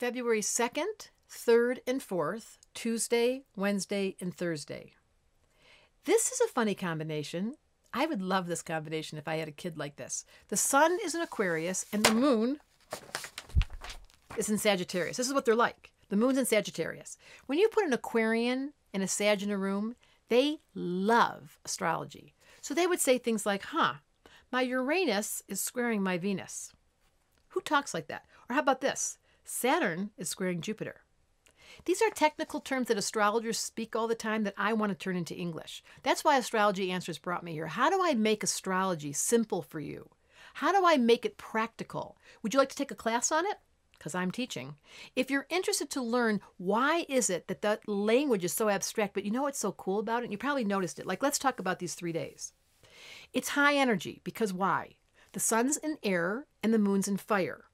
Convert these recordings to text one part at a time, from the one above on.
February 2nd, 3rd, and 4th, Tuesday, Wednesday, and Thursday. This is a funny combination. I would love this combination if I had a kid like this. The sun is in Aquarius and the moon is in Sagittarius. This is what they're like. The moon's in Sagittarius. When you put an Aquarian and a Sag in a room, they love astrology. So they would say things like, my Uranus is squaring my Venus. Who talks like that? Or how about this? Saturn is squaring Jupiter. These are technical terms that astrologers speak all the time that I want to turn into English. That's why Astrology Answers brought me here. How do I make astrology simple for you? How do I make it practical? Would you like to take a class on it? Because I'm teaching. If you're interested to learn why is it that that language is so abstract, but you know what's so cool about it? And you probably noticed it. Like, let's talk about these 3 days. It's high energy because why? The sun's in air and the moon's in fire.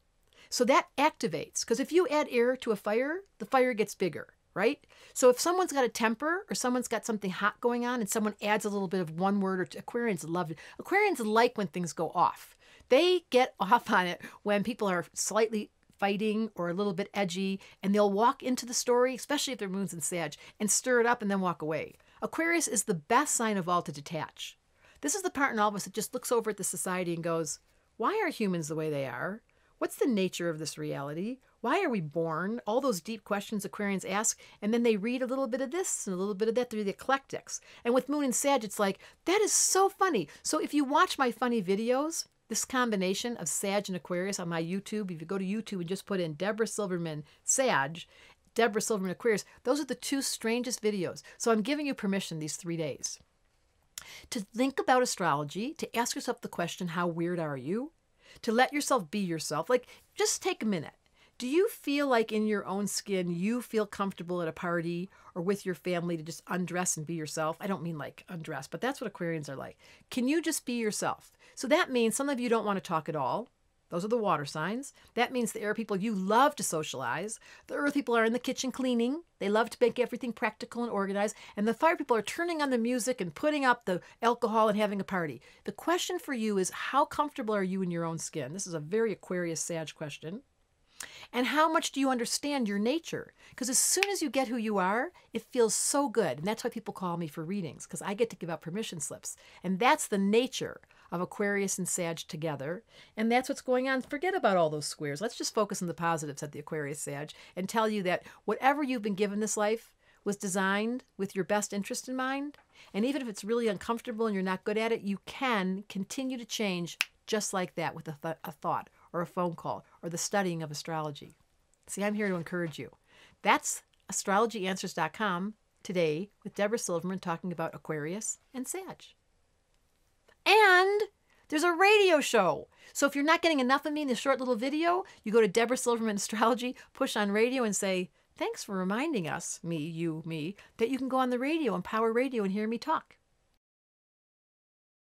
So that activates, because if you add air to a fire, the fire gets bigger, right? So if someone's got a temper or someone's got something hot going on and someone adds a little bit of one word, or Aquarians love it. Aquarians like when things go off. They get off on it when people are slightly fighting or a little bit edgy, and they'll walk into the story, especially if their moon's in Sag, and stir it up and then walk away. Aquarius is the best sign of all to detach. This is the part in all of us that just looks over at the society and goes, why are humans the way they are? What's the nature of this reality? Why are we born? All those deep questions Aquarians ask, and then they read a little bit of this and a little bit of that. They're the eclectics. And with Moon and Sag, it's like, that is so funny. So if you watch my funny videos, this combination of Sag and Aquarius on my YouTube, if you go to YouTube and just put in Deborah Silverman Sag, Deborah Silverman Aquarius, those are the 2 strangest videos. So I'm giving you permission these 3 days to think about astrology, to ask yourself the question, how weird are you? To let yourself be yourself. Like, just take a minute. Do you feel like in your own skin, you feel comfortable at a party or with your family to just undress and be yourself? I don't mean like undress, but that's what Aquarians are like. Can you just be yourself? So that means some of you don't want to talk at all. Those are the water signs. That means the air people, you love to socialize. The earth people are in the kitchen cleaning. They love to make everything practical and organized. And the fire people are turning on the music and putting up the alcohol and having a party. The question for you is, how comfortable are you in your own skin? This is a very Aquarius Sag question. And how much do you understand your nature? Because as soon as you get who you are, it feels so good. And that's why people call me for readings, because I get to give out permission slips. And that's the nature of Aquarius and Sag together. And that's what's going on. Forget about all those squares. Let's just focus on the positives at the Aquarius Sag and tell you that whatever you've been given this life was designed with your best interest in mind. And even if it's really uncomfortable and you're not good at it, you can continue to change just like that with a thought or a phone call or the studying of astrology. See, I'm here to encourage you. That's astrologyanswers.com today with Deborah Silverman talking about Aquarius and Sag. And there's a radio show. So if you're not getting enough of me in this short little video, you go to Deborah Silverman Astrology, push on radio and say, thanks for reminding us, me, that you can go on the radio, Empower Radio, and hear me talk.